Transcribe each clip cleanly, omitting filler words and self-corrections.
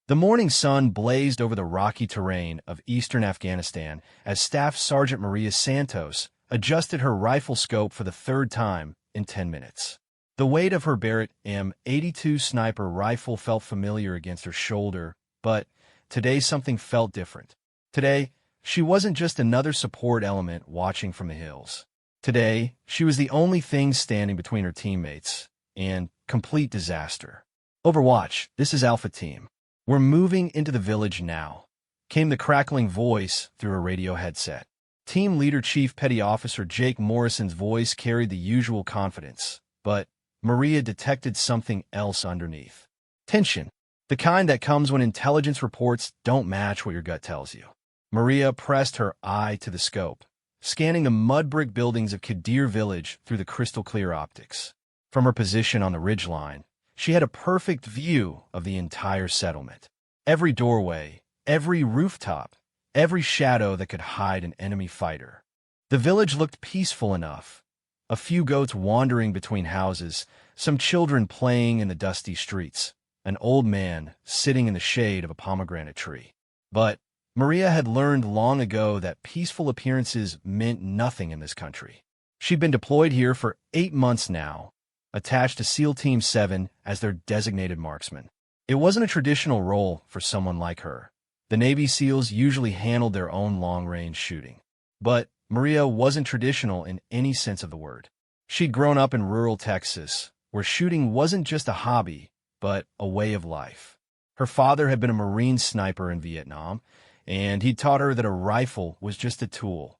The morning sun blazed over the rocky terrain of eastern Afghanistan as Staff Sergeant Maria Santos adjusted her rifle scope for the third time in 10 minutes. The weight of her Barrett M82 sniper rifle felt familiar against her shoulder, but today something felt different. Today, she wasn't just another support element watching from the hills. Today, she was the only thing standing between her teammates and complete disaster. Overwatch, this is Alpha Team. We're moving into the village now, came the crackling voice through a radio headset. Team leader Chief Petty Officer Jake Morrison's voice carried the usual confidence, but Maria detected something else underneath. Tension, the kind that comes when intelligence reports don't match what your gut tells you. Maria pressed her eye to the scope, scanning the mud brick buildings of Kadir village through the crystal-clear optics. From her position on the ridgeline, she had a perfect view of the entire settlement. Every doorway, every rooftop, every shadow that could hide an enemy fighter. The village looked peaceful enough. A few goats wandering between houses, some children playing in the dusty streets, an old man sitting in the shade of a pomegranate tree. But Maria had learned long ago that peaceful appearances meant nothing in this country. She'd been deployed here for 8 months now, attached to SEAL Team 7 as their designated marksman. It wasn't a traditional role for someone like her. The Navy SEALs usually handled their own long-range shooting. But Maria wasn't traditional in any sense of the word. She'd grown up in rural Texas, where shooting wasn't just a hobby, but a way of life. Her father had been a Marine sniper in Vietnam, and he'd taught her that a rifle was just a tool.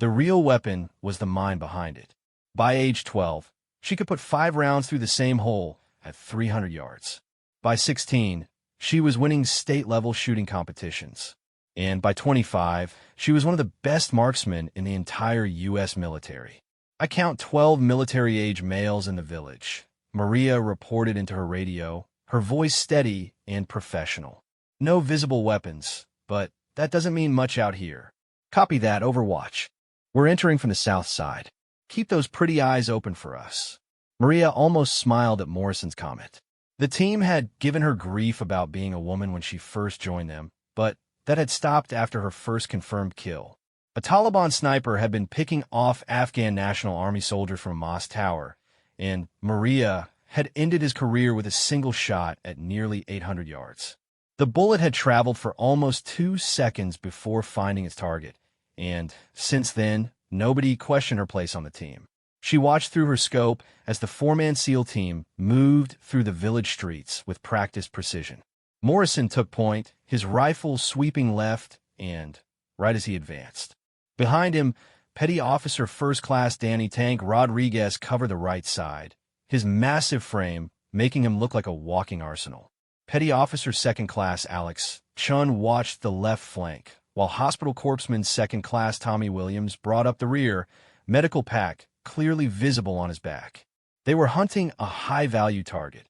The real weapon was the mind behind it. By age 12, she could put 5 rounds through the same hole at 300 yards. By 16, she was winning state-level shooting competitions. And by 25, she was one of the best marksmen in the entire U.S. military. I count 12 military-age males in the village. Maria reported into her radio, her voice steady and professional. No visible weapons, but that doesn't mean much out here. Copy that, Overwatch. We're entering from the south side. Keep those pretty eyes open for us. Maria almost smiled at Morrison's comment. The team had given her grief about being a woman when she first joined them, but that had stopped after her first confirmed kill. A Taliban sniper had been picking off Afghan National Army soldiers from a mosque tower, and Maria had ended his career with a single shot at nearly 800 yards. The bullet had traveled for almost 2 seconds before finding its target, and since then, nobody questioned her place on the team. She watched through her scope as the 4-man SEAL team moved through the village streets with practiced precision. Morrison took point, his rifle sweeping left and right as he advanced. Behind him, Petty Officer First Class Danny Tank Rodriguez covered the right side, his massive frame making him look like a walking arsenal. Petty Officer Second Class Alex Chun watched the left flank, while Hospital Corpsman Second Class Tommy Williams brought up the rear, medical pack clearly visible on his back. They were hunting a high-value target,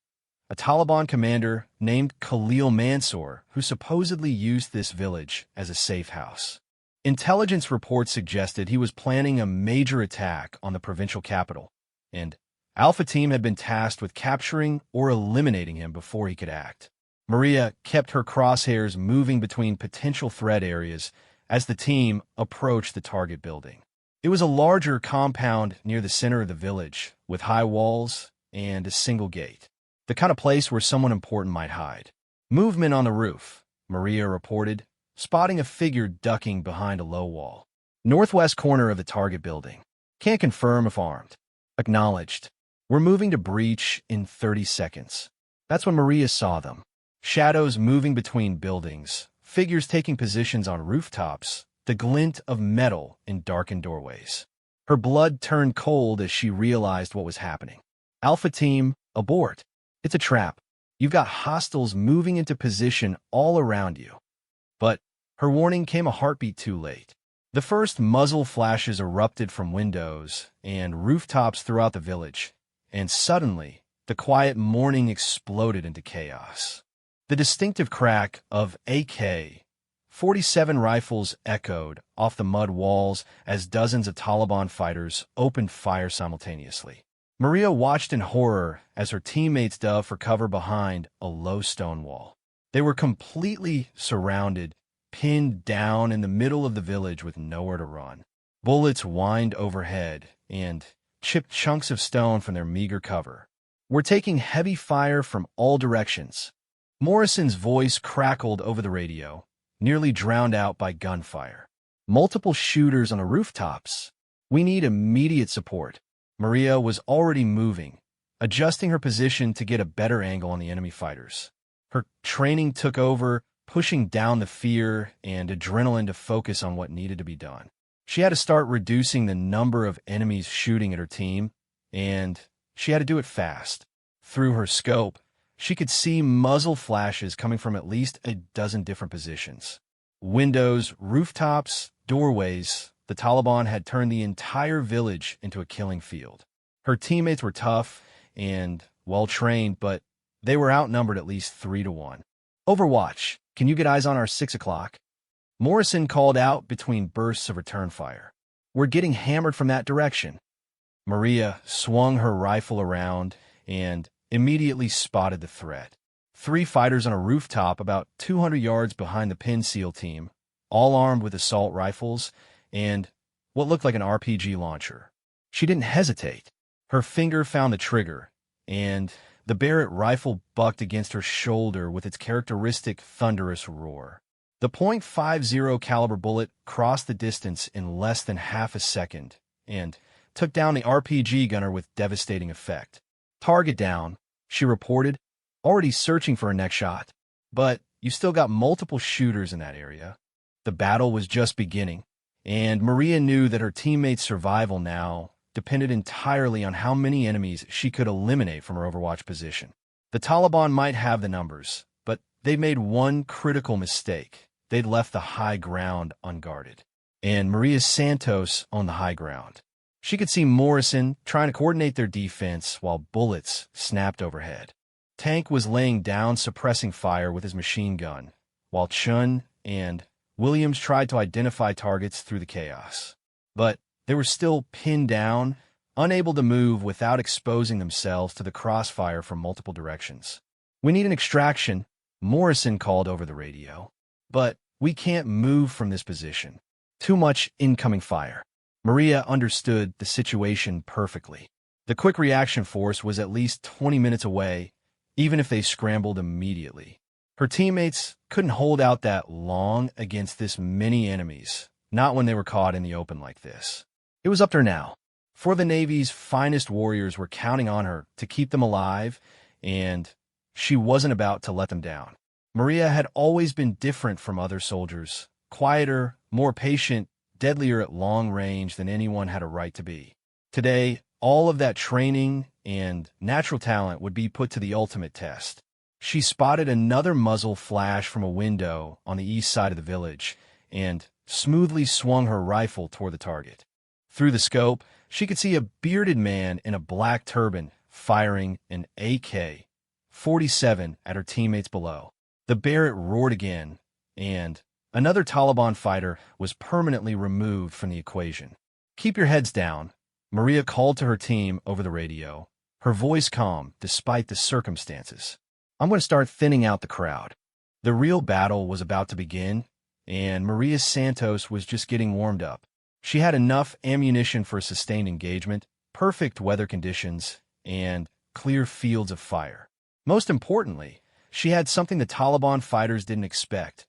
a Taliban commander named Khalil Mansour, who supposedly used this village as a safe house. Intelligence reports suggested he was planning a major attack on the provincial capital, and Alpha Team had been tasked with capturing or eliminating him before he could act. Maria kept her crosshairs moving between potential threat areas as the team approached the target building. It was a larger compound near the center of the village, with high walls and a single gate. The kind of place where someone important might hide. Movement on the roof, Maria reported, spotting a figure ducking behind a low wall. Northwest corner of the target building. Can't confirm if armed. Acknowledged. We're moving to breach in 30 seconds. That's when Maria saw them. Shadows moving between buildings, figures taking positions on rooftops, the glint of metal in darkened doorways. Her blood turned cold as she realized what was happening. Alpha Team, abort. It's a trap. You've got hostiles moving into position all around you. But her warning came a heartbeat too late. The first muzzle flashes erupted from windows and rooftops throughout the village, and suddenly, the quiet morning exploded into chaos. The distinctive crack of AK-47 rifles echoed off the mud walls as dozens of Taliban fighters opened fire simultaneously. Maria watched in horror as her teammates dove for cover behind a low stone wall. They were completely surrounded, pinned down in the middle of the village with nowhere to run. Bullets whined overhead and chipped chunks of stone from their meager cover. "We're taking heavy fire from all directions." Morrison's voice crackled over the radio, nearly drowned out by gunfire. "Multiple shooters on the rooftops. We need immediate support." Maria was already moving, adjusting her position to get a better angle on the enemy fighters. Her training took over, pushing down the fear and adrenaline to focus on what needed to be done. She had to start reducing the number of enemies shooting at her team, and she had to do it fast. Through her scope, she could see muzzle flashes coming from at least a dozen different positions. Windows, rooftops, doorways. The Taliban had turned the entire village into a killing field. Her teammates were tough and well-trained, but they were outnumbered at least 3-1. "Overwatch, can you get eyes on our 6 o'clock?" Morrison called out between bursts of return fire. "We're getting hammered from that direction." Maria swung her rifle around and immediately spotted the threat. 3 fighters on a rooftop about 200 yards behind the Pin SEAL team, all armed with assault rifles and what looked like an RPG launcher. She didn't hesitate. Her finger found the trigger, and the Barrett rifle bucked against her shoulder with its characteristic thunderous roar. The .50 caliber bullet crossed the distance in less than half a second and took down the RPG gunner with devastating effect. "Target down," she reported, already searching for her next shot. "But you still got multiple shooters in that area." The battle was just beginning, and Maria knew that her teammates' survival now depended entirely on how many enemies she could eliminate from her Overwatch position. The Taliban might have the numbers, but they made one critical mistake. They'd left the high ground unguarded, and Maria Santos on the high ground. She could see Morrison trying to coordinate their defense while bullets snapped overhead. Tank was laying down, suppressing fire with his machine gun, while Chun and Williams tried to identify targets through the chaos. But they were still pinned down, unable to move without exposing themselves to the crossfire from multiple directions. "We need an extraction," Morrison called over the radio. "But we can't move from this position. Too much incoming fire." Maria understood the situation perfectly. The quick reaction force was at least 20 minutes away, even if they scrambled immediately. Her teammates couldn't hold out that long against this many enemies, not when they were caught in the open like this. It was up to her now. For the Navy's finest warriors were counting on her to keep them alive, and she wasn't about to let them down. Maria had always been different from other soldiers, quieter, more patient, deadlier at long range than anyone had a right to be. Today, all of that training and natural talent would be put to the ultimate test. She spotted another muzzle flash from a window on the east side of the village and smoothly swung her rifle toward the target. Through the scope, she could see a bearded man in a black turban firing an AK-47 at her teammates below. The Barrett roared again, and another Taliban fighter was permanently removed from the equation. "Keep your heads down," Maria called to her team over the radio, her voice calm despite the circumstances. "I'm going to start thinning out the crowd." The real battle was about to begin, and Maria Santos was just getting warmed up. She had enough ammunition for a sustained engagement, perfect weather conditions, and clear fields of fire. Most importantly, she had something the Taliban fighters didn't expect: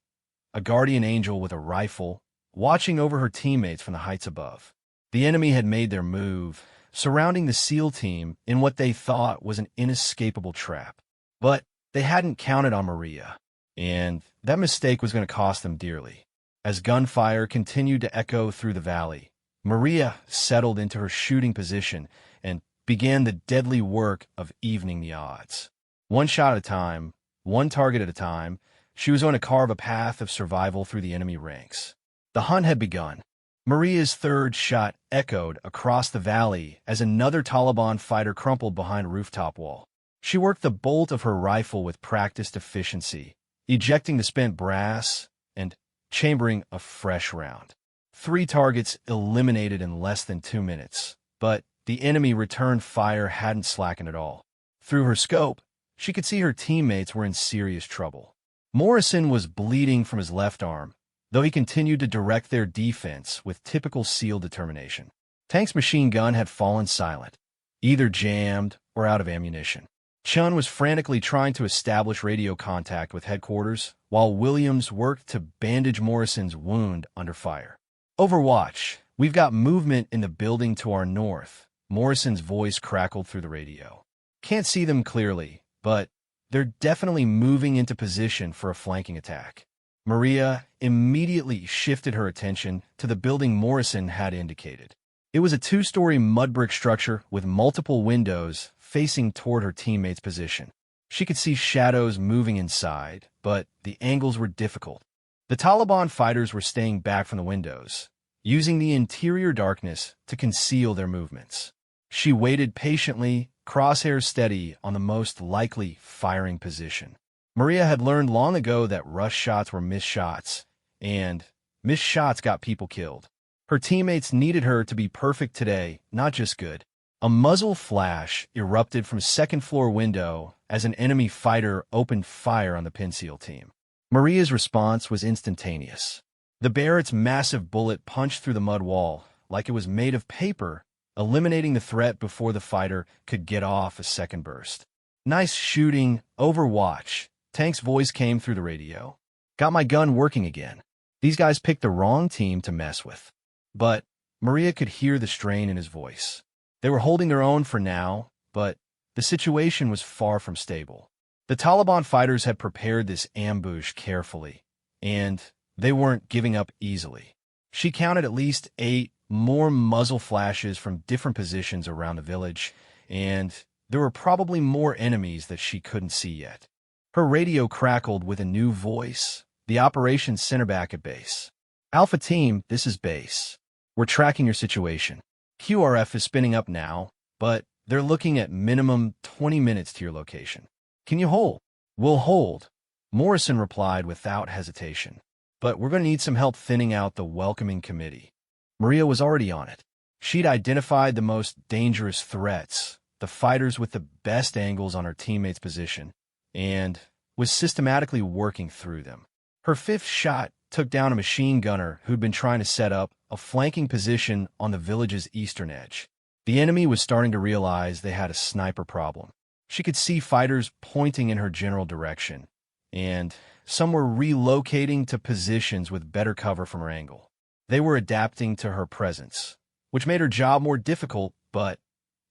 a guardian angel with a rifle, watching over her teammates from the heights above. The enemy had made their move, surrounding the SEAL team in what they thought was an inescapable trap. But they hadn't counted on Maria, and that mistake was going to cost them dearly. As gunfire continued to echo through the valley, Maria settled into her shooting position and began the deadly work of evening the odds. One shot at a time, one target at a time, she was going to carve a path of survival through the enemy ranks. The hunt had begun. Maria's third shot echoed across the valley as another Taliban fighter crumpled behind a rooftop wall. She worked the bolt of her rifle with practiced efficiency, ejecting the spent brass and chambering a fresh round. 3 targets eliminated in less than 2 minutes, but the enemy return fire hadn't slackened at all. Through her scope, she could see her teammates were in serious trouble. Morrison was bleeding from his left arm, though he continued to direct their defense with typical SEAL determination. Tank's machine gun had fallen silent, either jammed or out of ammunition. Chun was frantically trying to establish radio contact with headquarters, while Williams worked to bandage Morrison's wound under fire. Overwatch, we've got movement in the building to our north. Morrison's voice crackled through the radio. Can't see them clearly, but they're definitely moving into position for a flanking attack. Maria immediately shifted her attention to the building Morrison had indicated. It was a two-story mud brick structure with multiple windows facing toward her teammate's position. She could see shadows moving inside, but the angles were difficult. The Taliban fighters were staying back from the windows, using the interior darkness to conceal their movements. She waited patiently, crosshairs steady on the most likely firing position. Maria had learned long ago that rush shots were missed shots, and missed shots got people killed. Her teammates needed her to be perfect today, not just good. A muzzle flash erupted from a second-floor window as an enemy fighter opened fire on the Pinseal team. Maria's response was instantaneous. The Barrett's massive bullet punched through the mud wall like it was made of paper, eliminating the threat before the fighter could get off a second burst. Nice shooting, Overwatch. Tank's voice came through the radio. Got my gun working again. These guys picked the wrong team to mess with. But Maria could hear the strain in his voice. They were holding their own for now, but the situation was far from stable. The Taliban fighters had prepared this ambush carefully, and they weren't giving up easily. She counted at least 8 more muzzle flashes from different positions around the village, and there were probably more enemies that she couldn't see yet. Her radio crackled with a new voice, the operations center back at base. Alpha Team, this is base. We're tracking your situation. QRF is spinning up now, but they're looking at minimum 20 minutes to your location. Can you hold? We'll hold, Morrison replied without hesitation. But we're going to need some help thinning out the welcoming committee. Maria was already on it. She'd identified the most dangerous threats, the fighters with the best angles on her teammate's position, and was systematically working through them. Her fifth shot took down a machine gunner who'd been trying to set up a flanking position on the village's eastern edge. The enemy was starting to realize they had a sniper problem. She could see fighters pointing in her general direction, and some were relocating to positions with better cover from her angle. They were adapting to her presence, which made her job more difficult, but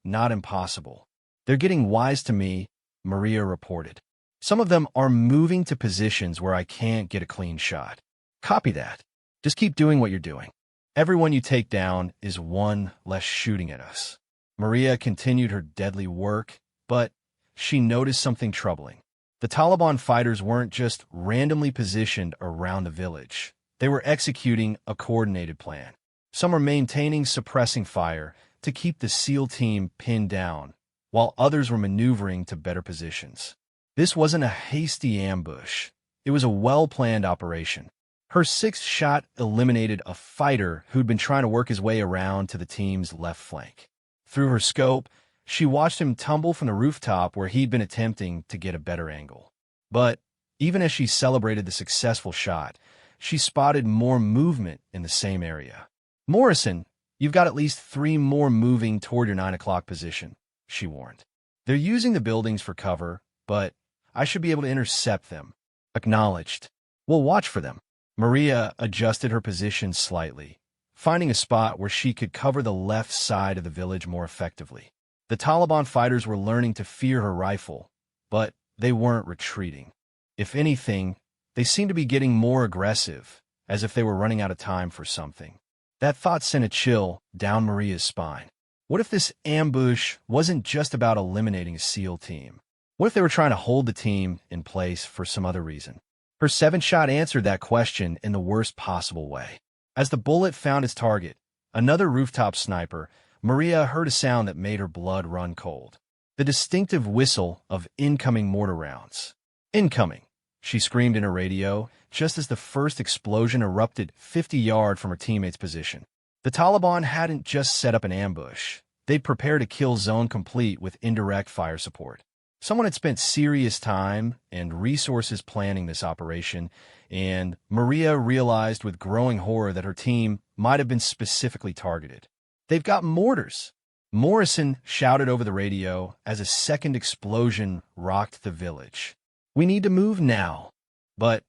not impossible. They're getting wise to me, Maria reported. Some of them are moving to positions where I can't get a clean shot. Copy that. Just keep doing what you're doing. Everyone you take down is one less shooting at us. Maria continued her deadly work, but she noticed something troubling. The Taliban fighters weren't just randomly positioned around the village. They were executing a coordinated plan. Some were maintaining suppressing fire to keep the SEAL team pinned down, while others were maneuvering to better positions. This wasn't a hasty ambush. It was a well-planned operation. Her sixth shot eliminated a fighter who'd been trying to work his way around to the team's left flank. Through her scope, she watched him tumble from the rooftop where he'd been attempting to get a better angle. But even as she celebrated the successful shot, she spotted more movement in the same area. Morrison, you've got at least 3 more moving toward your 9 o'clock position, she warned. They're using the buildings for cover, but I should be able to intercept them. Acknowledged. We'll watch for them. Maria adjusted her position slightly, finding a spot where she could cover the left side of the village more effectively. The Taliban fighters were learning to fear her rifle, but they weren't retreating. If anything, they seemed to be getting more aggressive, as if they were running out of time for something. That thought sent a chill down Maria's spine. What if this ambush wasn't just about eliminating a SEAL team? What if they were trying to hold the team in place for some other reason? Her 7th shot answered that question in the worst possible way. As the bullet found its target, another rooftop sniper, Maria heard a sound that made her blood run cold. The distinctive whistle of incoming mortar rounds. Incoming, she screamed in her radio, just as the first explosion erupted 50 yards from her teammate's position. The Taliban hadn't just set up an ambush. They'd prepared a kill zone complete with indirect fire support. Someone had spent serious time and resources planning this operation, and Maria realized with growing horror that her team might have been specifically targeted. "They've got mortars!" Morrison shouted over the radio as a second explosion rocked the village. "We need to move now." But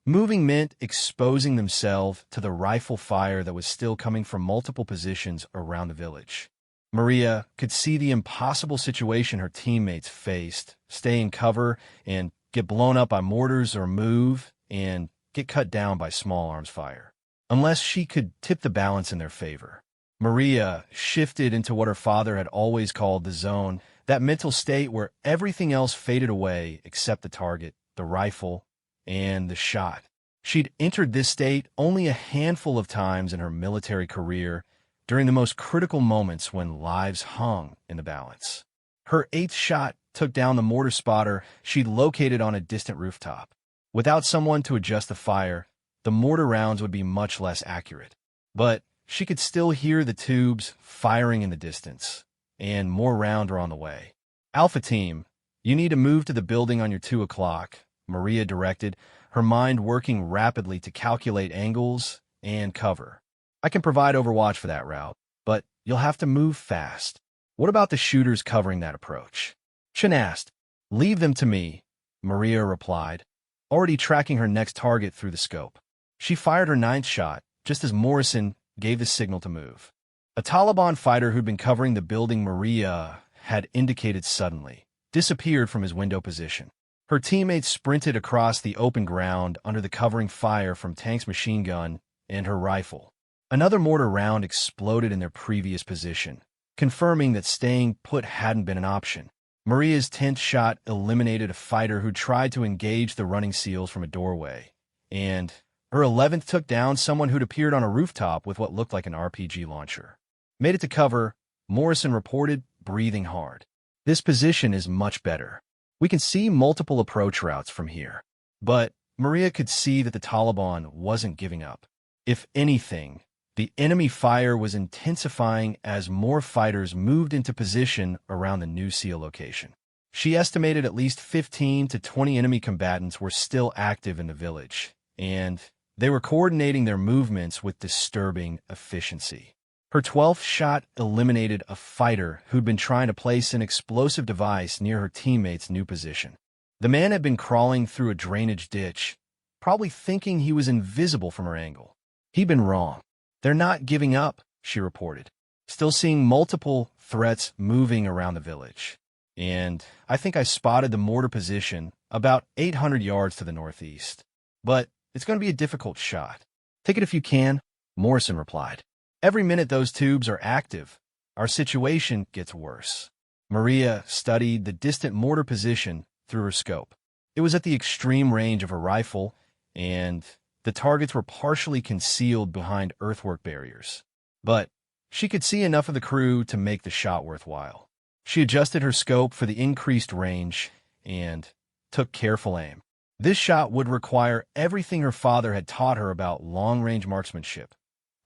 moving meant exposing themselves to the rifle fire that was still coming from multiple positions around the village. Maria could see the impossible situation her teammates faced: stay in cover and get blown up by mortars, or move and get cut down by small arms fire. Unless she could tip the balance in their favor. Maria shifted into what her father had always called the zone, that mental state where everything else faded away except the target, the rifle, and the shot. She'd entered this state only a handful of times in her military career, during the most critical moments when lives hung in the balance. Her 8th shot took down the mortar spotter she'd located on a distant rooftop. Without someone to adjust the fire, the mortar rounds would be much less accurate. But she could still hear the tubes firing in the distance, and more rounds were on the way. "Alpha Team, you need to move to the building on your 2 o'clock, Maria directed, her mind working rapidly to calculate angles and cover. "I can provide overwatch for that route, but you'll have to move fast." "What about the shooters covering that approach?" Chen asked. "Leave them to me," Maria replied, already tracking her next target through the scope. She fired her 9th shot, just as Morrison gave the signal to move. A Taliban fighter who'd been covering the building Maria had indicated suddenly disappeared from his window position. Her teammates sprinted across the open ground under the covering fire from Tank's machine gun and her rifle. Another mortar round exploded in their previous position, confirming that staying put hadn't been an option. Maria's 10th shot eliminated a fighter who tried to engage the running SEALs from a doorway, and her 11th took down someone who'd appeared on a rooftop with what looked like an RPG launcher. "Made it to cover," Morrison reported, breathing hard. "This position is much better. We can see multiple approach routes from here." But Maria could see that the Taliban wasn't giving up. If anything, the enemy fire was intensifying as more fighters moved into position around the new SEAL location. She estimated at least 15 to 20 enemy combatants were still active in the village, and they were coordinating their movements with disturbing efficiency. Her 12th shot eliminated a fighter who'd been trying to place an explosive device near her teammate's new position. The man had been crawling through a drainage ditch, probably thinking he was invisible from her angle. He'd been wrong. "They're not giving up," she reported, still seeing multiple threats moving around the village. "And I think I spotted the mortar position about 800 yards to the northeast. But it's going to be a difficult shot." "Take it if you can," Morrison replied. "Every minute those tubes are active, our situation gets worse." Maria studied the distant mortar position through her scope. It was at the extreme range of her rifle, and the targets were partially concealed behind earthwork barriers. But she could see enough of the crew to make the shot worthwhile. She adjusted her scope for the increased range and took careful aim. This shot would require everything her father had taught her about long-range marksmanship: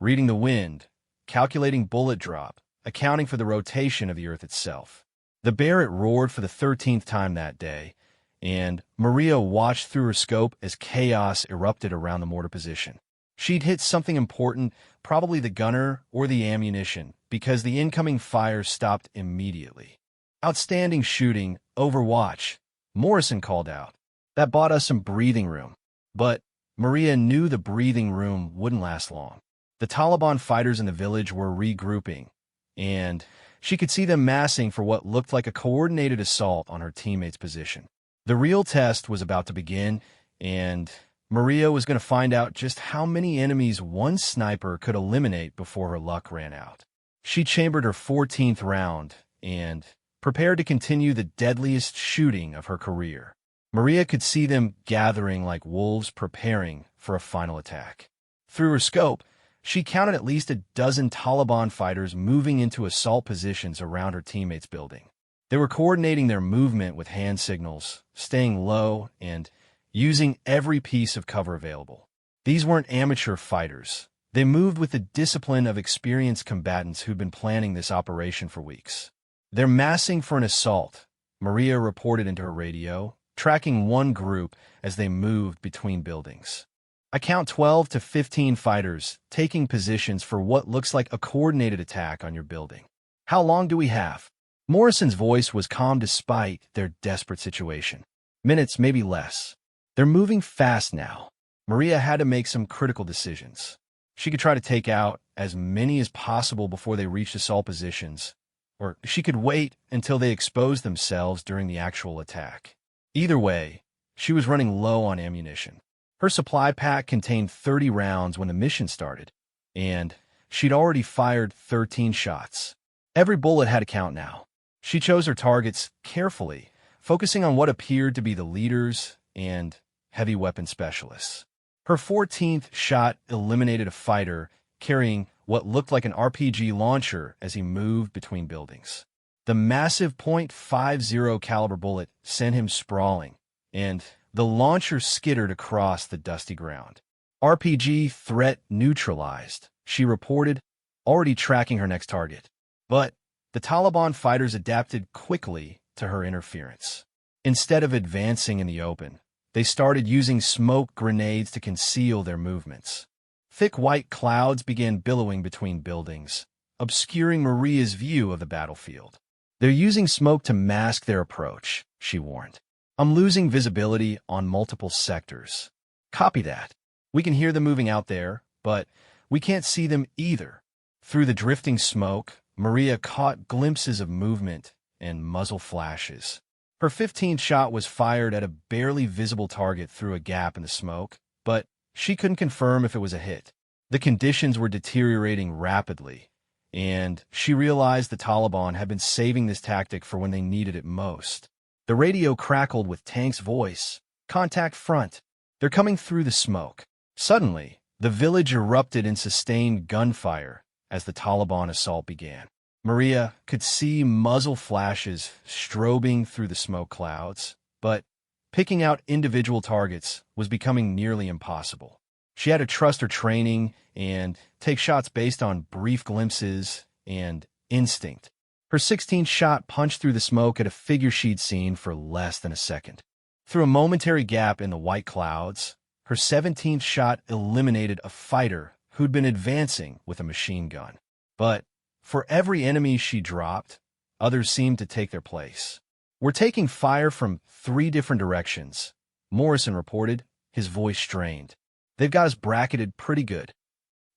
reading the wind, calculating bullet drop, accounting for the rotation of the earth itself. The Barrett roared for the 13th time that day, and Maria watched through her scope as chaos erupted around the mortar position. She'd hit something important, probably the gunner or the ammunition, because the incoming fire stopped immediately. "Outstanding shooting, Overwatch," Morrison called out. "That bought us some breathing room." But Maria knew the breathing room wouldn't last long. The Taliban fighters in the village were regrouping, and she could see them massing for what looked like a coordinated assault on her teammate's position. The real test was about to begin, and Maria was going to find out just how many enemies one sniper could eliminate before her luck ran out. She chambered her 14th round and prepared to continue the deadliest shooting of her career. Maria could see them gathering like wolves preparing for a final attack. Through her scope, she counted at least a dozen Taliban fighters moving into assault positions around her teammates' building. They were coordinating their movement with hand signals, staying low, and using every piece of cover available. These weren't amateur fighters. They moved with the discipline of experienced combatants who'd been planning this operation for weeks. They're massing for an assault, Maria reported into her radio, tracking one group as they moved between buildings. "I count 12 to 15 fighters taking positions for what looks like a coordinated attack on your building. How long do we have?" Morrison's voice was calm despite their desperate situation. "Minutes, maybe less. They're moving fast now." Maria had to make some critical decisions. She could try to take out as many as possible before they reached assault positions, or she could wait until they exposed themselves during the actual attack. Either way, she was running low on ammunition. Her supply pack contained 30 rounds when the mission started, and she'd already fired 13 shots. Every bullet had to count now. She chose her targets carefully, focusing on what appeared to be the leaders and heavy weapon specialists. Her 14th shot eliminated a fighter carrying what looked like an RPG launcher as he moved between buildings. The massive .50 caliber bullet sent him sprawling, and the launcher skittered across the dusty ground. "RPG threat neutralized," she reported, already tracking her next target. But the Taliban fighters adapted quickly to her interference. Instead of advancing in the open, they started using smoke grenades to conceal their movements. Thick white clouds began billowing between buildings, obscuring Maria's view of the battlefield. "They're using smoke to mask their approach," she warned. "I'm losing visibility on multiple sectors." "Copy that. We can hear them moving out there, but we can't see them either." Through the drifting smoke, Maria caught glimpses of movement and muzzle flashes. Her 15th shot was fired at a barely visible target through a gap in the smoke, but she couldn't confirm if it was a hit. The conditions were deteriorating rapidly, and she realized the Taliban had been saving this tactic for when they needed it most. The radio crackled with Tank's voice. "Contact front. They're coming through the smoke." Suddenly, the village erupted in sustained gunfire as the Taliban assault began. Maria could see muzzle flashes strobing through the smoke clouds, but picking out individual targets was becoming nearly impossible. She had to trust her training and take shots based on brief glimpses and instinct. Her 16th shot punched through the smoke at a figure she'd seen for less than a second. Through a momentary gap in the white clouds, her 17th shot eliminated a fighter who'd been advancing with a machine gun. But for every enemy she dropped, others seemed to take their place. "We're taking fire from 3 different directions," Morrison reported, his voice strained. "They've got us bracketed pretty good."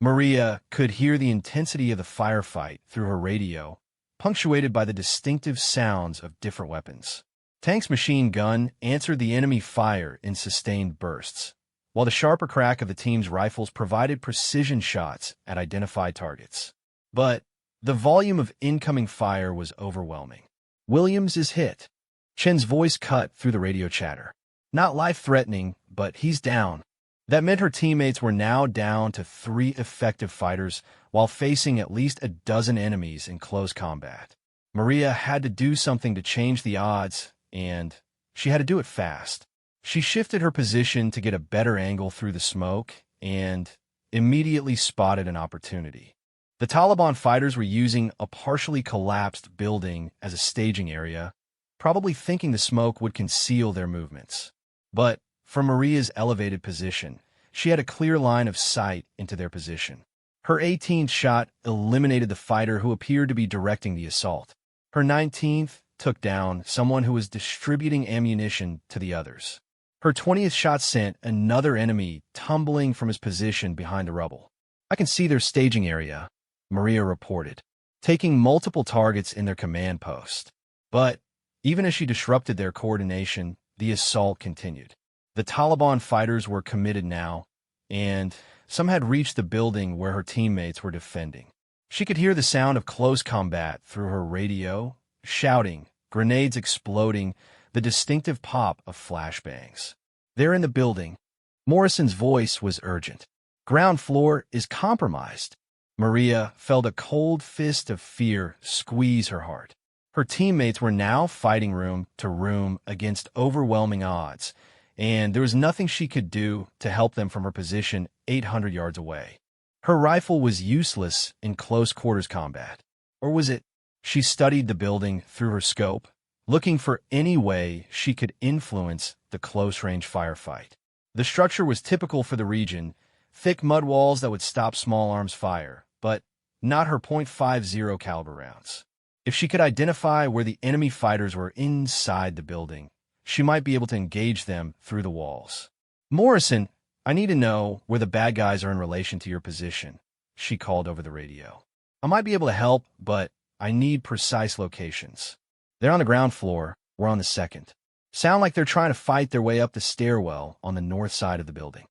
Maria could hear the intensity of the firefight through her radio, punctuated by the distinctive sounds of different weapons. Tank's machine gun answered the enemy fire in sustained bursts, while the sharper crack of the team's rifles provided precision shots at identified targets. But the volume of incoming fire was overwhelming. "Williams is hit." Chen's voice cut through the radio chatter. "Not life-threatening, but he's down." That meant her teammates were now down to 3 effective fighters while facing at least a dozen enemies in close combat. Maria had to do something to change the odds, and she had to do it fast. She shifted her position to get a better angle through the smoke and immediately spotted an opportunity. The Taliban fighters were using a partially collapsed building as a staging area, probably thinking the smoke would conceal their movements. But from Maria's elevated position, she had a clear line of sight into their position. Her 18th shot eliminated the fighter who appeared to be directing the assault. Her 19th took down someone who was distributing ammunition to the others. Her 20th shot sent another enemy tumbling from his position behind the rubble. "I can see their staging area," Maria reported, taking multiple targets in their command post. But even as she disrupted their coordination, the assault continued. The Taliban fighters were committed now, and some had reached the building where her teammates were defending. She could hear the sound of close combat through her radio, shouting, grenades exploding, the distinctive pop of flashbangs. "They're in the building." Morrison's voice was urgent. "Ground floor is compromised." Maria felt a cold fist of fear squeeze her heart. Her teammates were now fighting room to room against overwhelming odds, and there was nothing she could do to help them from her position 800 yards away. Her rifle was useless in close quarters combat. Or was it? She studied the building through her scope, looking for any way she could influence the close-range firefight. The structure was typical for the region, thick mud walls that would stop small arms fire, but not her .50 caliber rounds. If she could identify where the enemy fighters were inside the building, she might be able to engage them through the walls. "Morrison, I need to know where the bad guys are in relation to your position," she called over the radio. "I might be able to help, but I need precise locations." "They're on the ground floor. We're on the second. Sound like they're trying to fight their way up the stairwell on the north side of the building."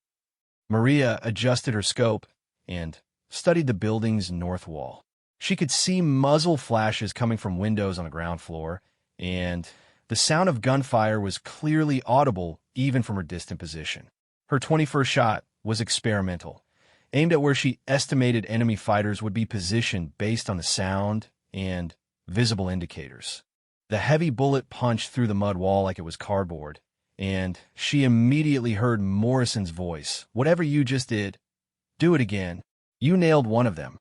Maria adjusted her scope and studied the building's north wall. She could see muzzle flashes coming from windows on the ground floor, and the sound of gunfire was clearly audible even from her distant position. Her 21st shot was experimental, aimed at where she estimated enemy fighters would be positioned based on the sound and visible indicators. The heavy bullet punched through the mud wall like it was cardboard, and she immediately heard Morrison's voice. "Whatever you just did, do it again. You nailed one of them."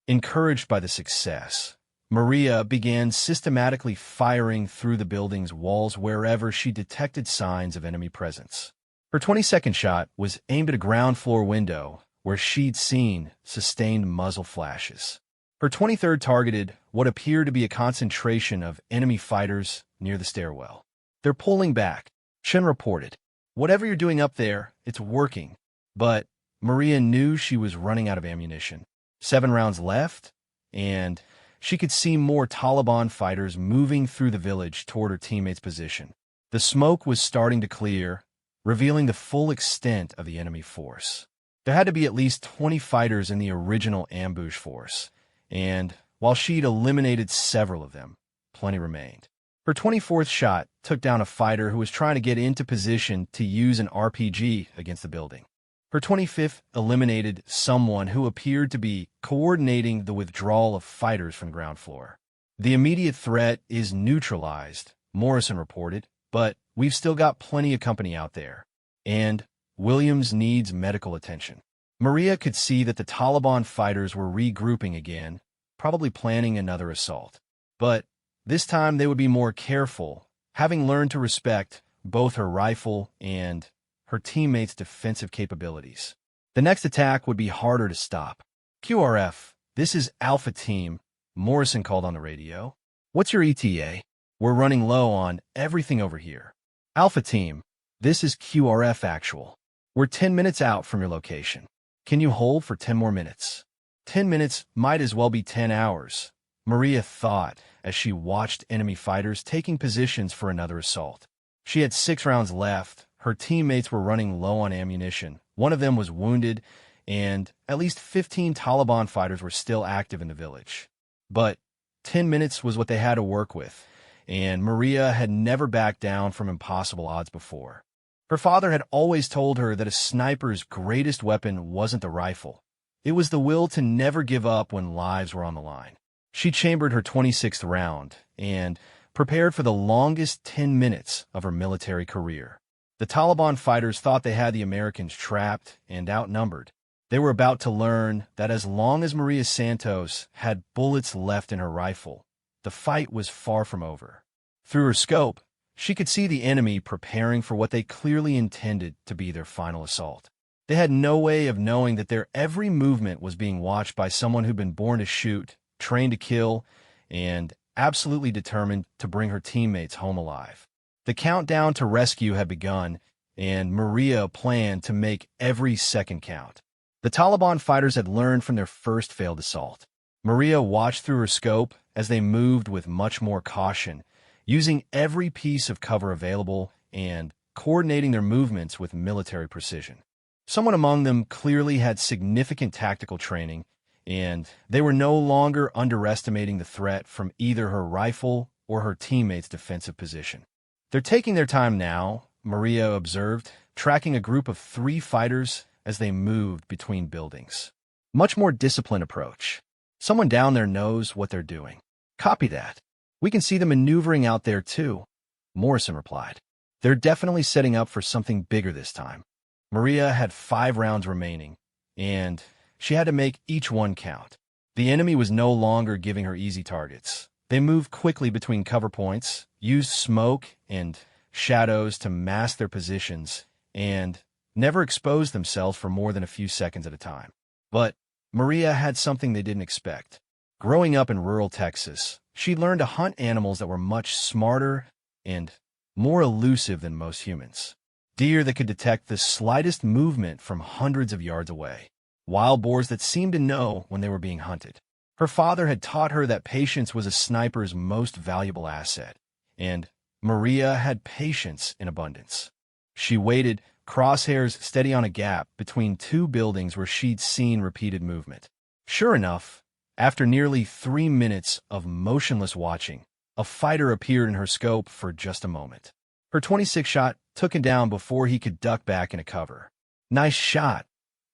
Encouraged by the success, Maria began systematically firing through the building's walls wherever she detected signs of enemy presence. Her 22nd shot was aimed at a ground floor window where she'd seen sustained muzzle flashes. Her 23rd targeted what appeared to be a concentration of enemy fighters near the stairwell. "They're pulling back," Chen reported. "Whatever you're doing up there, it's working." But Maria knew she was running out of ammunition. 7 rounds left, and she could see more Taliban fighters moving through the village toward her teammate's position. The smoke was starting to clear, revealing the full extent of the enemy force. There had to be at least 20 fighters in the original ambush force, and while she'd eliminated several of them, plenty remained. Her 24th shot took down a fighter who was trying to get into position to use an RPG against the building. Her 25th eliminated someone who appeared to be coordinating the withdrawal of fighters from the ground floor. "The immediate threat is neutralized," Morrison reported, "but we've still got plenty of company out there, and Williams needs medical attention." Maria could see that the Taliban fighters were regrouping again, probably planning another assault. But this time they would be more careful, having learned to respect both her rifle and her teammates' defensive capabilities. The next attack would be harder to stop. "QRF, this is Alpha Team," Morrison called on the radio. "What's your ETA? We're running low on everything over here." "Alpha Team, this is QRF Actual. We're 10 minutes out from your location. Can you hold for 10 more minutes?" 10 minutes might as well be 10 hours, Maria thought as she watched enemy fighters taking positions for another assault. She had 6 rounds left. Her teammates were running low on ammunition. One of them was wounded, and at least 15 Taliban fighters were still active in the village. But 10 minutes was what they had to work with, and Maria had never backed down from impossible odds before. Her father had always told her that a sniper's greatest weapon wasn't the rifle. It was the will to never give up when lives were on the line. She chambered her 26th round and prepared for the longest 10 minutes of her military career. The Taliban fighters thought they had the Americans trapped and outnumbered. They were about to learn that as long as Maria Santos had bullets left in her rifle, the fight was far from over. Through her scope, she could see the enemy preparing for what they clearly intended to be their final assault. They had no way of knowing that their every movement was being watched by someone who'd been born to shoot, trained to kill, and absolutely determined to bring her teammates home alive. The countdown to rescue had begun, and Maria planned to make every second count. The Taliban fighters had learned from their first failed assault. Maria watched through her scope as they moved with much more caution, using every piece of cover available and coordinating their movements with military precision. Someone among them clearly had significant tactical training, and they were no longer underestimating the threat from either her rifle or her teammates' defensive position. "They're taking their time now," Maria observed, tracking a group of 3 fighters as they moved between buildings. "Much more disciplined approach. Someone down there knows what they're doing." "Copy that. We can see them maneuvering out there too," Morrison replied. "They're definitely setting up for something bigger this time." Maria had 5 rounds remaining, and she had to make each one count. The enemy was no longer giving her easy targets. They moved quickly between cover points, used smoke and shadows to mask their positions, and never exposed themselves for more than a few seconds at a time. But Maria had something they didn't expect. Growing up in rural Texas, she learned to hunt animals that were much smarter and more elusive than most humans. Deer that could detect the slightest movement from hundreds of yards away. Wild boars that seemed to know when they were being hunted. Her father had taught her that patience was a sniper's most valuable asset, and Maria had patience in abundance. She waited, crosshairs steady on a gap between two buildings where she'd seen repeated movement. Sure enough, after nearly 3 minutes of motionless watching, a fighter appeared in her scope for just a moment. Her 26 shot took him down before he could duck back into cover. "Nice shot,"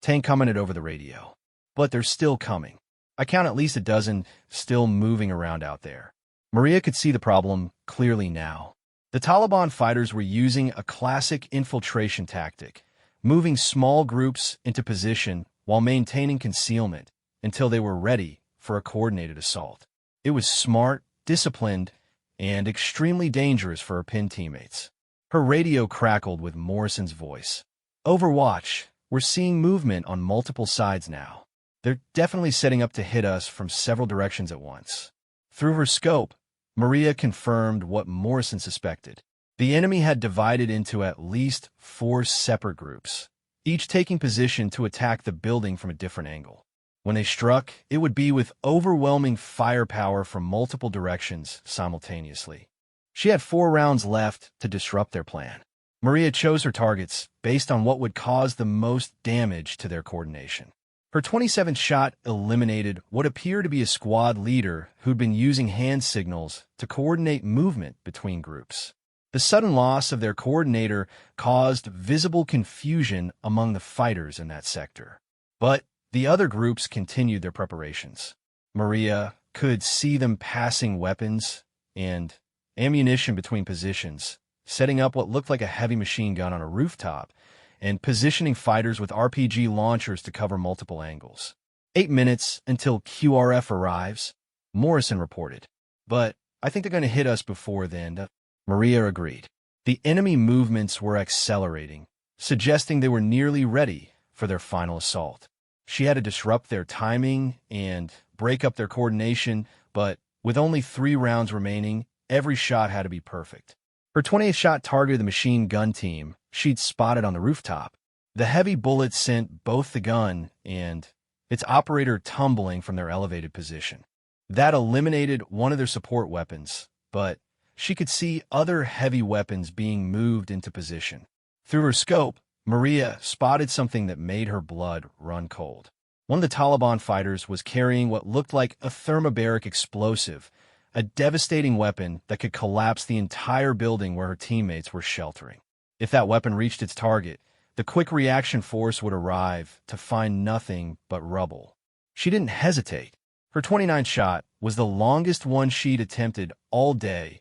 Tank commented over the radio. "But they're still coming. I count at least a dozen still moving around out there." Maria could see the problem clearly now. The Taliban fighters were using a classic infiltration tactic, moving small groups into position while maintaining concealment until they were ready for a coordinated assault. It was smart, disciplined, and extremely dangerous for her pinned teammates. Her radio crackled with Morrison's voice. "Overwatch, we're seeing movement on multiple sides now. They're definitely setting up to hit us from several directions at once." Through her scope, Maria confirmed what Morrison suspected. The enemy had divided into at least 4 separate groups, each taking position to attack the building from a different angle. When they struck, it would be with overwhelming firepower from multiple directions simultaneously. She had 4 rounds left to disrupt their plan. Maria chose her targets based on what would cause the most damage to their coordination. Her 27th shot eliminated what appeared to be a squad leader who'd been using hand signals to coordinate movement between groups. The sudden loss of their coordinator caused visible confusion among the fighters in that sector. But the other groups continued their preparations. Maria could see them passing weapons and ammunition between positions, setting up what looked like a heavy machine gun on a rooftop, and positioning fighters with RPG launchers to cover multiple angles. 8 minutes until QRF arrives, Morrison reported. "But I think they're going to hit us before then." Maria agreed. The enemy movements were accelerating, suggesting they were nearly ready for their final assault. She had to disrupt their timing and break up their coordination, but with only 3 rounds remaining, every shot had to be perfect. Her 28th shot targeted the machine gun team she'd spotted on the rooftop. The heavy bullet sent both the gun and its operator tumbling from their elevated position. That eliminated one of their support weapons, but she could see other heavy weapons being moved into position. Through her scope, Maria spotted something that made her blood run cold. One of the Taliban fighters was carrying what looked like a thermobaric explosive, a devastating weapon that could collapse the entire building where her teammates were sheltering. If that weapon reached its target, the quick reaction force would arrive to find nothing but rubble. She didn't hesitate. Her 29th shot was the longest one she'd attempted all day,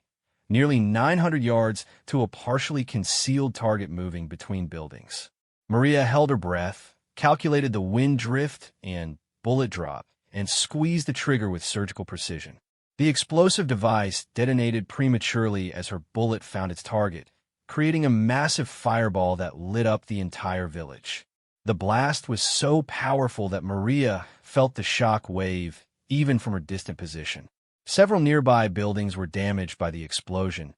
nearly 900 yards to a partially concealed target moving between buildings. Maria held her breath, calculated the wind drift and bullet drop, and squeezed the trigger with surgical precision. The explosive device detonated prematurely as her bullet found its target, creating a massive fireball that lit up the entire village. The blast was so powerful that Maria felt the shock wave even from her distant position. Several nearby buildings were damaged by the explosion,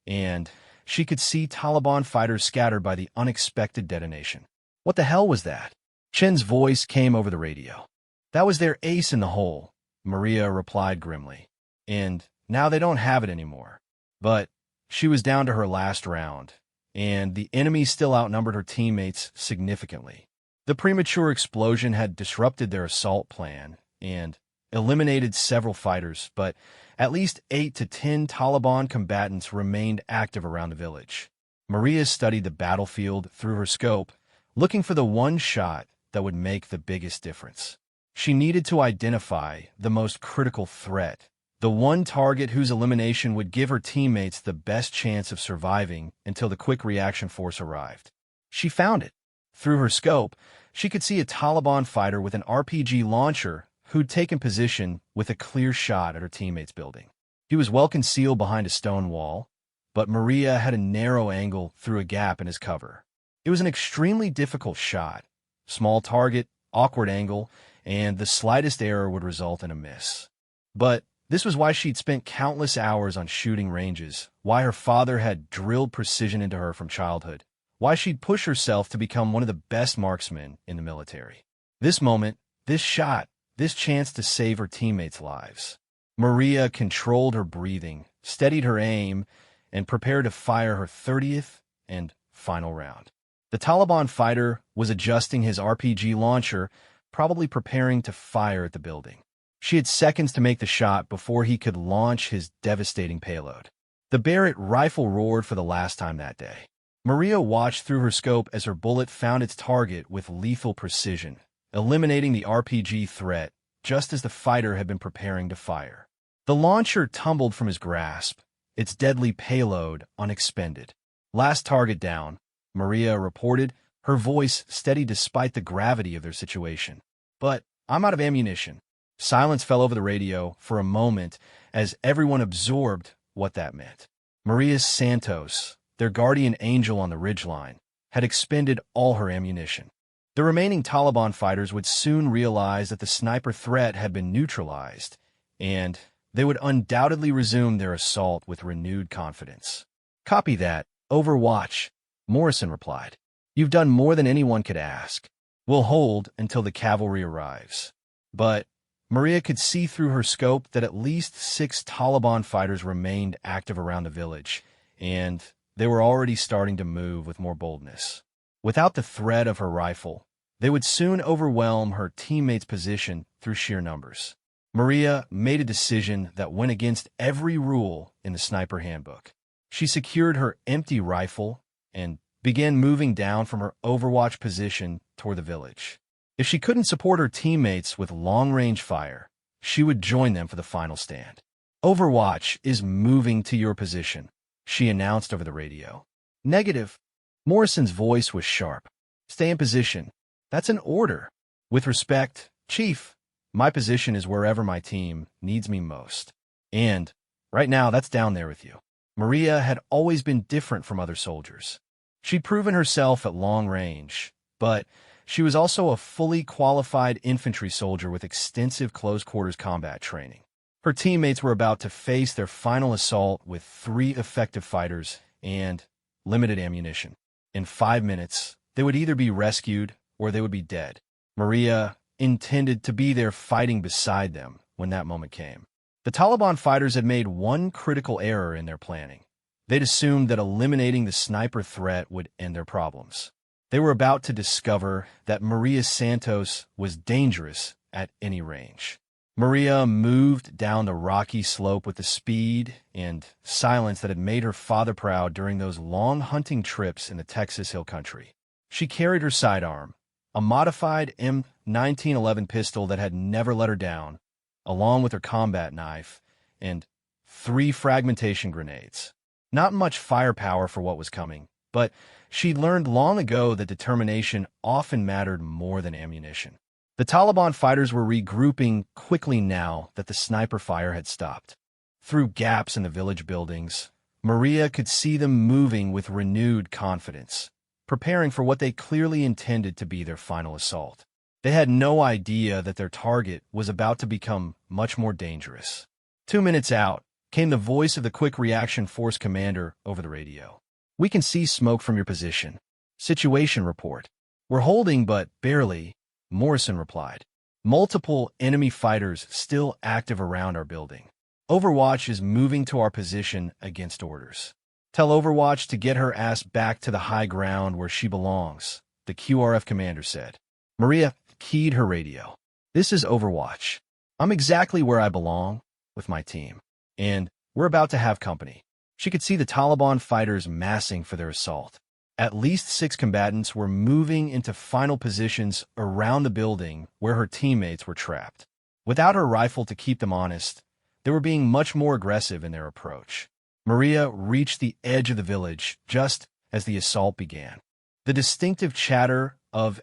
and she could see Taliban fighters scattered by the unexpected detonation. "What the hell was that?" Chen's voice came over the radio. "That was their ace in the hole," Maria replied grimly. "And now they don't have it anymore." But she was down to her last round, and the enemy still outnumbered her teammates significantly. The premature explosion had disrupted their assault plan and eliminated several fighters, but at least 8 to 10 Taliban combatants remained active around the village. Maria studied the battlefield through her scope, looking for the one shot that would make the biggest difference. She needed to identify the most critical threat, the one target whose elimination would give her teammates the best chance of surviving until the quick reaction force arrived. She found it. Through her scope, she could see a Taliban fighter with an RPG launcher who'd taken position with a clear shot at her teammates' building. He was well concealed behind a stone wall, but Maria had a narrow angle through a gap in his cover. It was an extremely difficult shot. Small target, awkward angle, and the slightest error would result in a miss. But this was why she'd spent countless hours on shooting ranges, why her father had drilled precision into her from childhood, why she'd push herself to become one of the best marksmen in the military. This moment, this shot, this chance to save her teammates' lives. Maria controlled her breathing, steadied her aim, and prepared to fire her 30th and final round. The Taliban fighter was adjusting his RPG launcher, probably preparing to fire at the building. She had seconds to make the shot before he could launch his devastating payload. The Barrett rifle roared for the last time that day. Maria watched through her scope as her bullet found its target with lethal precision, eliminating the RPG threat just as the fighter had been preparing to fire. The launcher tumbled from his grasp, its deadly payload unexpended. "Last target down," Maria reported, her voice steady despite the gravity of their situation. "But I'm out of ammunition." Silence fell over the radio for a moment as everyone absorbed what that meant. Maria Santos, their guardian angel on the ridgeline, had expended all her ammunition. The remaining Taliban fighters would soon realize that the sniper threat had been neutralized, and they would undoubtedly resume their assault with renewed confidence. "Copy that. Overwatch," Morrison replied. "You've done more than anyone could ask. We'll hold until the cavalry arrives." But Maria could see through her scope that at least 6 Taliban fighters remained active around the village, and they were already starting to move with more boldness. Without the threat of her rifle, they would soon overwhelm her teammates' position through sheer numbers. Maria made a decision that went against every rule in the sniper handbook. She secured her empty rifle and began moving down from her overwatch position toward the village. If she couldn't support her teammates with long-range fire, she would join them for the final stand. "Overwatch is moving to your position," she announced over the radio. "Negative." Morrison's voice was sharp. "Stay in position. That's an order." "With respect, Chief, my position is wherever my team needs me most. And right now, that's down there with you." Maria had always been different from other soldiers. She'd proven herself at long range, but she was also a fully qualified infantry soldier with extensive close-quarters combat training. Her teammates were about to face their final assault with 3 effective fighters and limited ammunition. In 5 minutes, they would either be rescued or they would be dead. Maria intended to be there fighting beside them when that moment came. The Taliban fighters had made one critical error in their planning. They'd assumed that eliminating the sniper threat would end their problems. They were about to discover that Maria Santos was dangerous at any range. Maria moved down the rocky slope with the speed and silence that had made her father proud during those long hunting trips in the Texas Hill Country. She carried her sidearm, a modified M1911 pistol that had never let her down, along with her combat knife, and 3 fragmentation grenades. Not much firepower for what was coming, but she learned long ago that determination often mattered more than ammunition. The Taliban fighters were regrouping quickly now that the sniper fire had stopped. Through gaps in the village buildings, Maria could see them moving with renewed confidence, preparing for what they clearly intended to be their final assault. They had no idea that their target was about to become much more dangerous. 2 minutes out came the voice of the Quick Reaction Force commander over the radio. "We can see smoke from your position. Situation report." "We're holding, but barely," Morrison replied. "Multiple enemy fighters still active around our building. Overwatch is moving to our position against orders. Tell Overwatch to get her ass back to the high ground where she belongs," the QRF commander said. Maria keyed her radio. "This is Overwatch. I'm exactly where I belong with my team, and we're about to have company." She could see the Taliban fighters massing for their assault. At least 6 combatants were moving into final positions around the building where her teammates were trapped. Without her rifle to keep them honest, they were being much more aggressive in their approach. Maria reached the edge of the village just as the assault began. The distinctive chatter of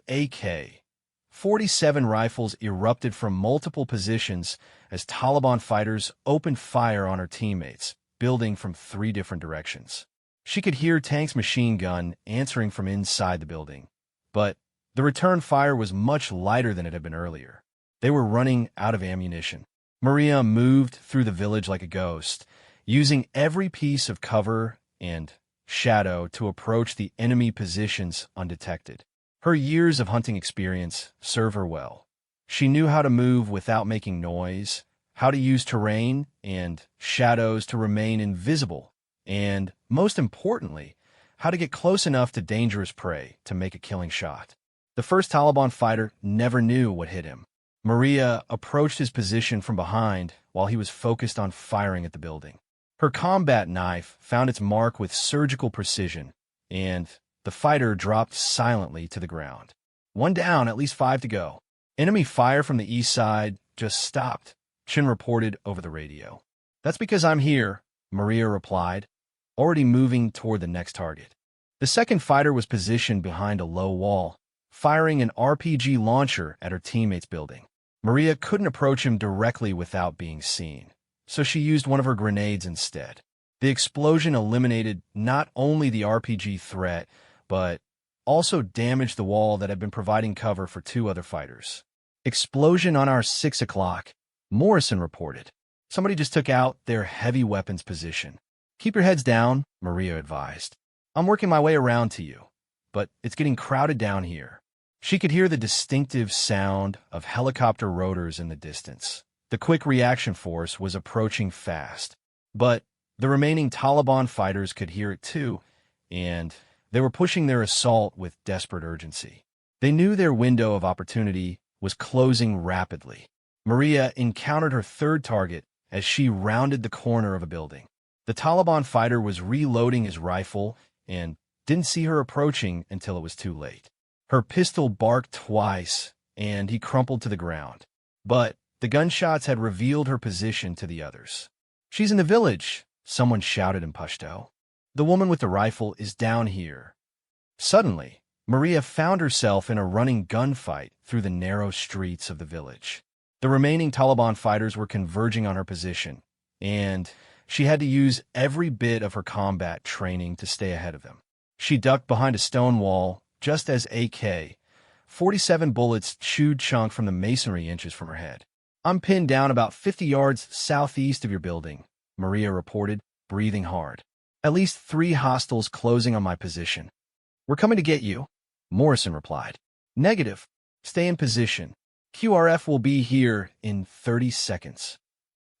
47 rifles erupted from multiple positions as Taliban fighters opened fire on her teammates, building from 3 different directions. She could hear Tank's machine gun answering from inside the building, but the return fire was much lighter than it had been earlier. They were running out of ammunition. Maria moved through the village like a ghost, using every piece of cover and shadow to approach the enemy positions undetected. Her years of hunting experience served her well. She knew how to move without making noise, how to use terrain and shadows to remain invisible, and, most importantly, how to get close enough to dangerous prey to make a killing shot. The first Taliban fighter never knew what hit him. Maria approached his position from behind while he was focused on firing at the building. Her combat knife found its mark with surgical precision, and the fighter dropped silently to the ground. 1 down, at least 5 to go. Enemy fire from the east side just stopped, Chin reported over the radio. That's because I'm here, Maria replied, already moving toward the next target. The second fighter was positioned behind a low wall, firing an RPG launcher at her teammate's building. Maria couldn't approach him directly without being seen, so she used one of her grenades instead. The explosion eliminated not only the RPG threat, but also damaged the wall that had been providing cover for 2 other fighters. Explosion on our 6 o'clock, Morrison reported. Somebody just took out their heavy weapons position. Keep your heads down, Maria advised. I'm working my way around to you, but it's getting crowded down here. She could hear the distinctive sound of helicopter rotors in the distance. The quick reaction force was approaching fast, but the remaining Taliban fighters could hear it too, and they were pushing their assault with desperate urgency. They knew their window of opportunity was closing rapidly. Maria encountered her third target as she rounded the corner of a building. The Taliban fighter was reloading his rifle and didn't see her approaching until it was too late. Her pistol barked twice, and he crumpled to the ground. But the gunshots had revealed her position to the others. She's in the village, someone shouted in Pashto. The woman with the rifle is down here. Suddenly, Maria found herself in a running gunfight through the narrow streets of the village. The remaining Taliban fighters were converging on her position, and she had to use every bit of her combat training to stay ahead of them. She ducked behind a stone wall just as AK-47 bullets chewed chunk from the masonry inches from her head. I'm pinned down about 50 yards southeast of your building, Maria reported, breathing hard. At least 3 hostiles closing on my position. We're coming to get you, Morrison replied. Negative. Stay in position. QRF will be here in 30 seconds.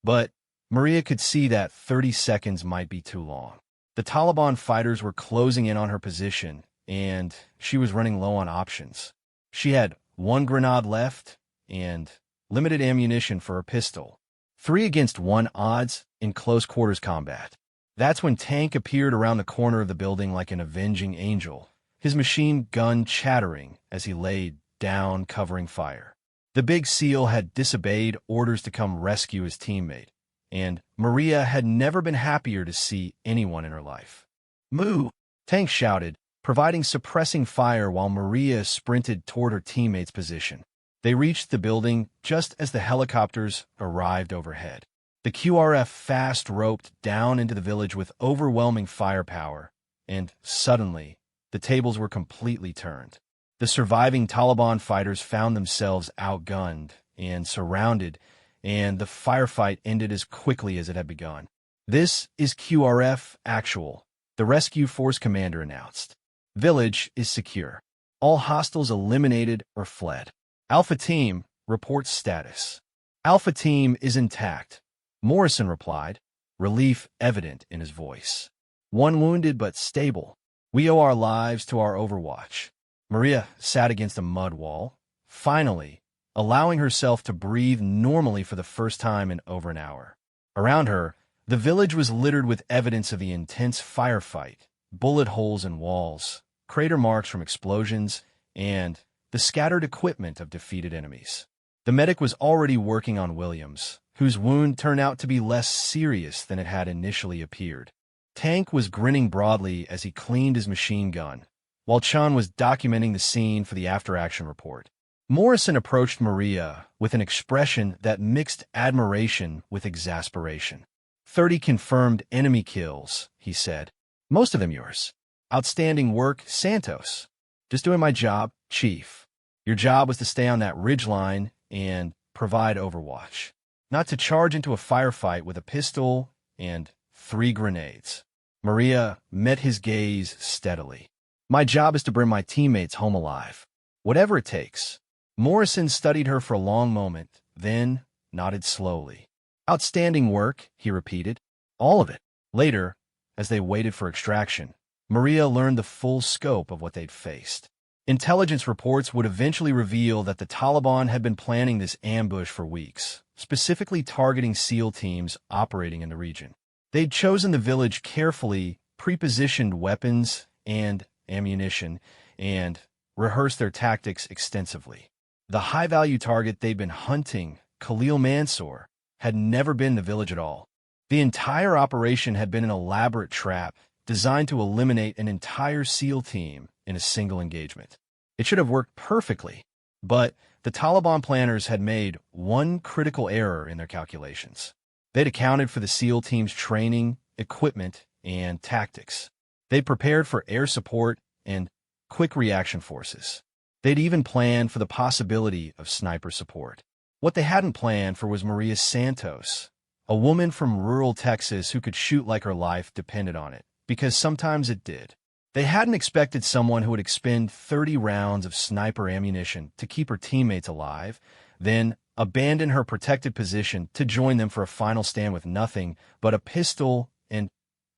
But Maria could see that 30 seconds might be too long. The Taliban fighters were closing in on her position, and she was running low on options. She had 1 grenade left and limited ammunition for her pistol. 3 against 1 odds in close quarters combat. That's when Tank appeared around the corner of the building like an avenging angel, his machine gun chattering as he laid down, covering fire. The Big SEAL had disobeyed orders to come rescue his teammate, and Maria had never been happier to see anyone in her life. Moo! Tank shouted, providing suppressing fire while Maria sprinted toward her teammate's position. They reached the building just as the helicopters arrived overhead. The QRF fast-roped down into the village with overwhelming firepower, and suddenly, the tables were completely turned. The surviving Taliban fighters found themselves outgunned and surrounded, and the firefight ended as quickly as it had begun. This is QRF Actual, the rescue force commander announced. Village is secure. All hostiles eliminated or fled. Alpha Team reports status. Alpha Team is intact, Morrison replied, relief evident in his voice. 1 wounded but stable. We owe our lives to our overwatch. Maria sat against a mud wall, finally allowing herself to breathe normally for the first time in over an hour. Around her, the village was littered with evidence of the intense firefight, bullet holes in walls, crater marks from explosions, and the scattered equipment of defeated enemies. The medic was already working on Williams, whose wound turned out to be less serious than it had initially appeared. Tank was grinning broadly as he cleaned his machine gun, while Chun was documenting the scene for the after-action report. Morrison approached Maria with an expression that mixed admiration with exasperation. 30 confirmed enemy kills, he said. Most of them yours. Outstanding work, Santos. Just doing my job, Chief. Your job was to stay on that ridgeline and provide overwatch. Not to charge into a firefight with a pistol and 3 grenades. Maria met his gaze steadily. My job is to bring my teammates home alive. Whatever it takes. Morrison studied her for a long moment, then nodded slowly. Outstanding work, he repeated. All of it. Later, as they waited for extraction, Maria learned the full scope of what they'd faced. Intelligence reports would eventually reveal that the Taliban had been planning this ambush for weeks, specifically targeting SEAL teams operating in the region. They'd chosen the village carefully, pre-positioned weapons and ammunition, and rehearsed their tactics extensively. The high-value target they'd been hunting, Khalil Mansour, had never been in the village at all. The entire operation had been an elaborate trap designed to eliminate an entire SEAL team in a single engagement. It should have worked perfectly, but the Taliban planners had made one critical error in their calculations. They'd accounted for the SEAL team's training, equipment, and tactics. They'd prepared for air support and quick reaction forces. They'd even planned for the possibility of sniper support. What they hadn't planned for was Maria Santos, a woman from rural Texas who could shoot like her life depended on it, because sometimes it did. They hadn't expected someone who would expend 30 rounds of sniper ammunition to keep her teammates alive, then abandon her protected position to join them for a final stand with nothing but a pistol and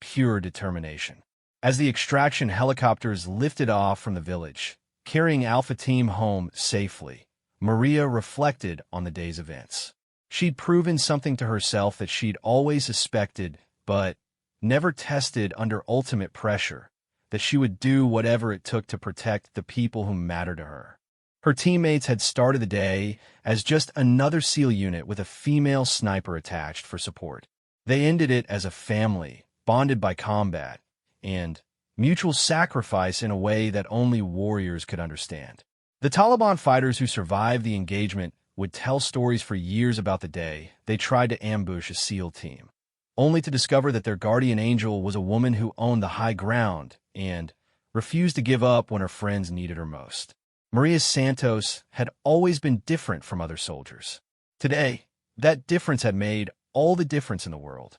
pure determination. As the extraction helicopters lifted off from the village, carrying Alpha Team home safely, Maria reflected on the day's events. She'd proven something to herself that she'd always suspected, but never tested under ultimate pressure, that she would do whatever it took to protect the people who mattered to her. Her teammates had started the day as just another SEAL unit with a female sniper attached for support. They ended it as a family, bonded by combat, and mutual sacrifice in a way that only warriors could understand. The Taliban fighters who survived the engagement would tell stories for years about the day they tried to ambush a SEAL team, only to discover that their guardian angel was a woman who owned the high ground and refused to give up when her friends needed her most. Maria Santos had always been different from other soldiers. Today, that difference had made all the difference in the world.